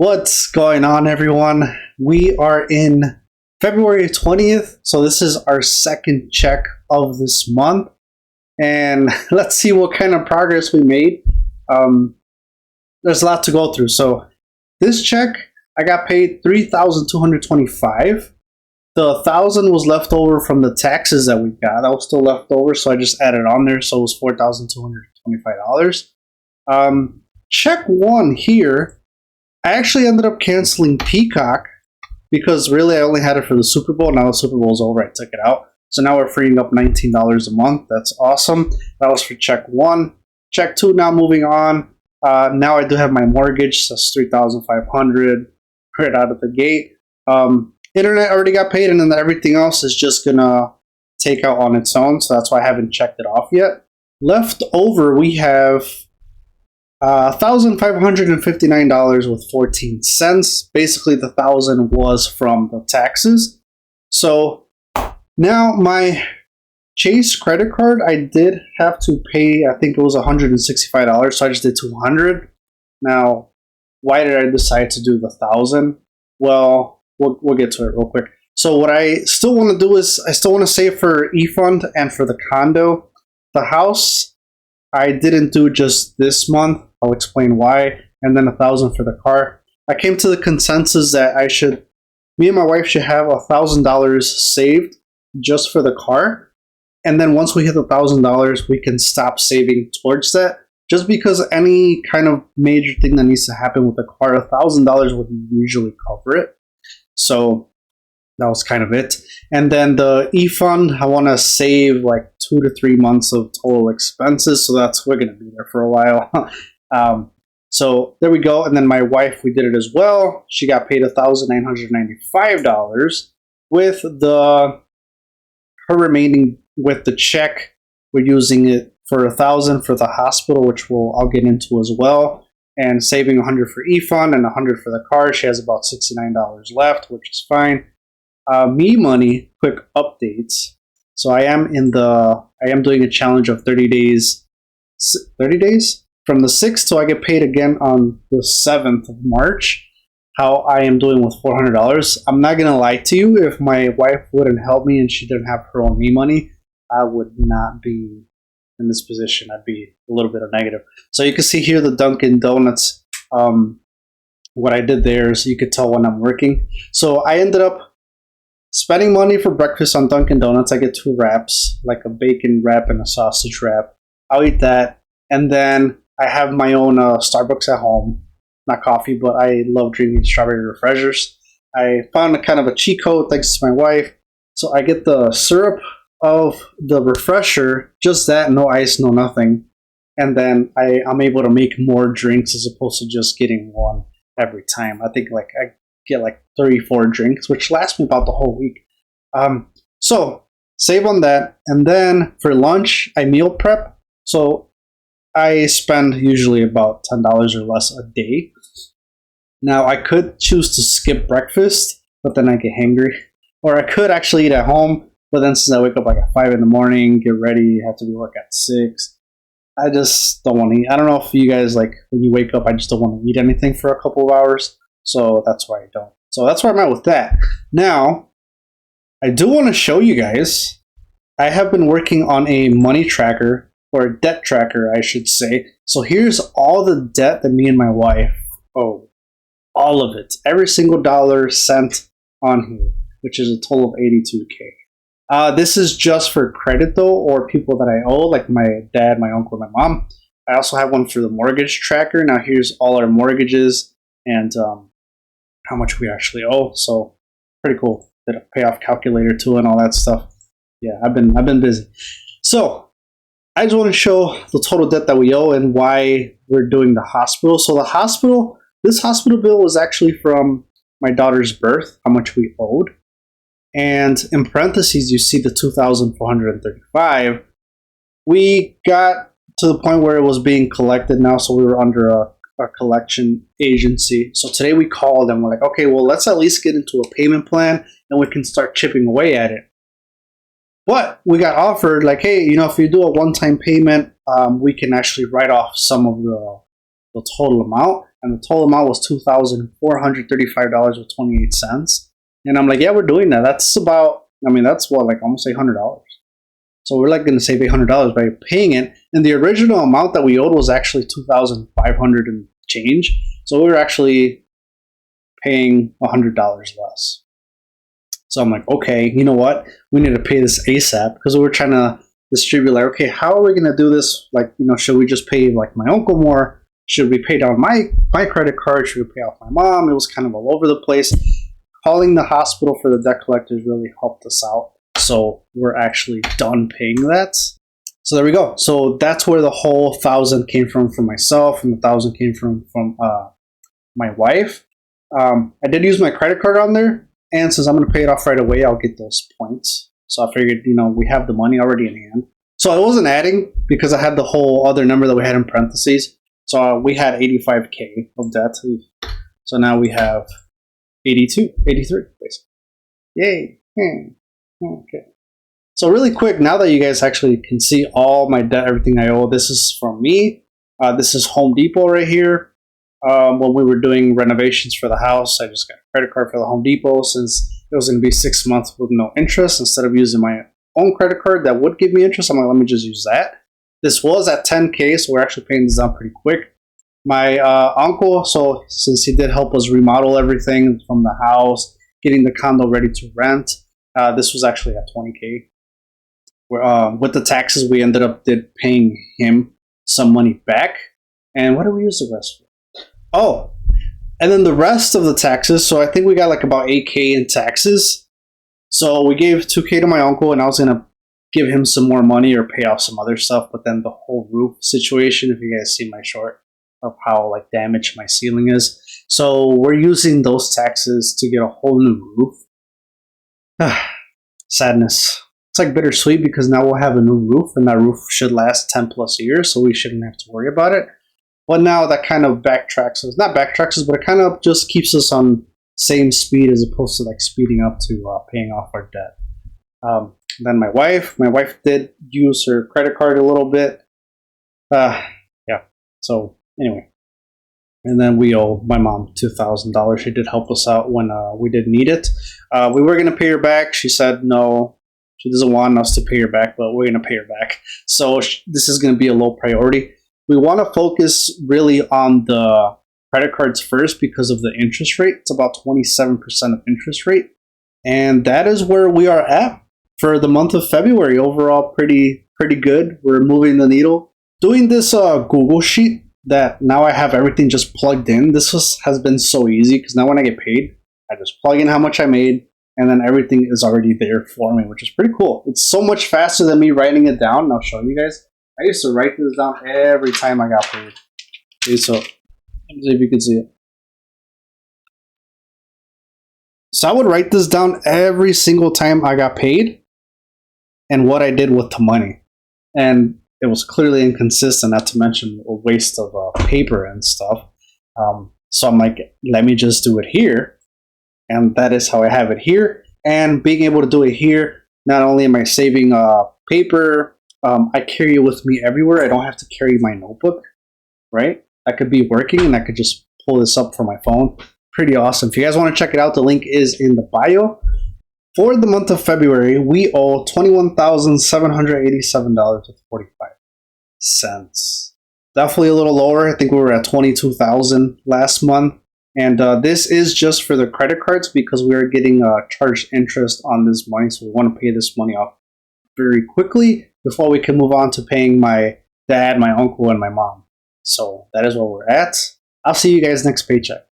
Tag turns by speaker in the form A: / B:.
A: What's going on, everyone? We are in February 20th, so this is our second check of this month, and let's see what kind of progress we made. There's a lot to go through. So this check, I got paid $3,225. The 1,000 was left over from the taxes that we got. That was still left over, so I just added on there, so it was $4,225. Check one here. I actually ended up canceling Peacock because really I only had it for the Super Bowl. Now the Super Bowl is over, I took it out. So now we're freeing up $19 a month. That's awesome. That was for check one. Check two, now moving on. Now I do have my mortgage. That's $3,500 right out of the gate. Internet already got paid, and then everything else is just going to take out on its own. So that's why I haven't checked it off yet. Left over, we have $1,559 with 14 cents. Basically, the 1,000 was from the taxes. So now my Chase credit card, I did have to pay. I think it was $165. So I just did $200. Now, why did I decide to do the 1,000? Well, we'll get to it real quick. So what I still want to do is I still want to save for e-fund and for the condo. The house, I didn't do just this month. I'll explain why. And then 1,000 for the car. I came to the consensus that me and my wife should have $1,000 saved just for the car. And then once we hit $1,000, we can stop saving towards that. Just because any kind of major thing that needs to happen with the car, $1,000 would usually cover it. So that was kind of it. And then the e-fund, I want to save like 2 to 3 months of total expenses. So we're going to be there for a while. So there we go. And then my wife, we did it as well. She got paid $1,995 with her remaining with the check. We're using it for 1,000 for the hospital, which I'll get into as well, and saving 100 for e-fund and 100 for the car. She has about $69 left, which is fine. Me money, quick updates. So I am doing a challenge of 30 days. 30 days? From the 6th till I get paid again on the 7th of March. How I am doing with $400. I'm not going to lie to you. If my wife wouldn't help me and she didn't have her own me money, I would not be in this position. I'd be a little bit of negative. So you can see here the Dunkin' Donuts. What I did there is you could tell when I'm working. So I ended up spending money for breakfast on Dunkin' Donuts. I get 2 wraps, like a bacon wrap and a sausage wrap. I'll eat that. And then I have my own Starbucks at home. Not coffee, but I love drinking strawberry refreshers. I found a kind of a cheat code thanks to my wife. So I get the syrup of the refresher, just that, no ice, no nothing. And then I'm able to make more drinks as opposed to just getting one every time. I think I get 34 drinks, which lasts me about the whole week. So save on that. And then for lunch, I meal prep. So I spend usually about $10 or less a day. Now, I could choose to skip breakfast, but then I get hangry. Or I could actually eat at home, but then since I wake up at 5 in the morning, get ready, have to be work at 6, I just don't want to eat. I don't know if you guys, when you wake up, I just don't want to eat anything for a couple of hours. So that's why I don't. So that's where I'm at with that. Now, I do want to show you guys, I have been working on a money tracker, or a debt tracker, I should say. So here's all the debt that me and my wife owe. All of it. Every single dollar cent on here, which is a total of $82K. This is just for credit, though, or people that I owe, like my dad, my uncle, and my mom. I also have one for the mortgage tracker. Now here's all our mortgages and how much we actually owe. So pretty cool. Did a payoff calculator too and all that stuff. Yeah, I've been busy. So I just want to show the total debt that we owe and why we're doing the hospital. So this hospital bill was actually from my daughter's birth, how much we owed. And in parentheses, you see the $2,435. We got to the point where it was being collected now, so we were under a collection agency. So today we called and we're like, okay, well, let's at least get into a payment plan and we can start chipping away at it. But we got offered, hey, if you do a one-time payment, we can actually write off some of the total amount, and the total amount was $2,435.28. And I'm like, yeah, we're doing that. That's about, I mean, that's what, like almost $800. So we're like going to save $800 by paying it. And the original amount that we owed was actually $2,500 and change. So we were actually paying $100 less. So I'm like, okay, you know what? We need to pay this ASAP, because we were trying to distribute, like, okay, how are we going to do this? Like, you know, should we just pay like my uncle more? Should we pay down my credit card? Should we pay off my mom? It was kind of all over the place. Calling the hospital for the debt collectors really helped us out. So we're actually done paying that. So there we go. So that's where the whole 1,000 came from myself, and the 1,000 came from my wife. I did use my credit card on there, and since I'm going to pay it off right away, I'll get those points. So I figured, you know, we have the money already in hand. So I wasn't adding because I had the whole other number that we had in parentheses. So we had 85K of debt. So now we have 83, basically. Yay. Okay. So really quick, now that you guys actually can see all my debt, everything I owe, this is from me. This is Home Depot right here. When we were doing renovations for the house, I just got a credit card for the Home Depot since it was going to be 6 months with no interest. Instead of using my own credit card that would give me interest, I'm like, let me just use that. This was at 10K, so we're actually paying this down pretty quick. My uncle, so since he did help us remodel everything from the house, getting the condo ready to rent, this was actually at 20K. With the taxes, we ended up paying him some money back. And what did we use the rest for? Oh, and then the rest of the taxes. So I think we got like about 8K in taxes. So we gave 2K to my uncle, and I was gonna give him some more money or pay off some other stuff. But then the whole roof situation, if you guys see my short of how like damaged my ceiling is, so we're using those taxes to get a whole new roof. Sadness. It's like bittersweet because now we'll have a new roof, and that roof should last 10 plus years, so we shouldn't have to worry about it. But now that kind of backtracks us, not backtracks us, but it kind of just keeps us on same speed as opposed to like speeding up to paying off our debt. Then my wife did use her credit card a little bit. Yeah. So anyway, and then we owe my mom $2,000. She did help us out when we did need it. We were going to pay her back. She said no. She doesn't want us to pay her back, but we're going to pay her back. So this is going to be a low priority. We want to focus really on the credit cards first because of the interest rate. It's about 27% of interest rate. And that is where we are at for the month of February. Overall, pretty good. We're moving the needle. Doing this Google sheet that now I have everything just plugged in. This has been so easy because now when I get paid, I just plug in how much I made, and then everything is already there for me, which is pretty cool. It's so much faster than me writing it down. And I'll show you guys. I used to write this down every time I got paid. Okay, so let me see if you can see it. So I would write this down every single time I got paid and what I did with the money. And it was clearly inconsistent, not to mention a waste of paper and stuff. So I'm like, let me just do it here. And that is how I have it here. And being able to do it here, not only am I saving paper, I carry it with me everywhere. I don't have to carry my notebook, right? I could be working and I could just pull this up from my phone. Pretty awesome. If you guys want to check it out, the link is in the bio. For the month of February, we owe $21,787.45. Definitely a little lower. I think we were at $22,000 last month. And this is just for the credit cards because we are getting charged interest on this money. So we want to pay this money off very quickly before we can move on to paying my dad, my uncle, and my mom. So that is where we're at. I'll see you guys next paycheck.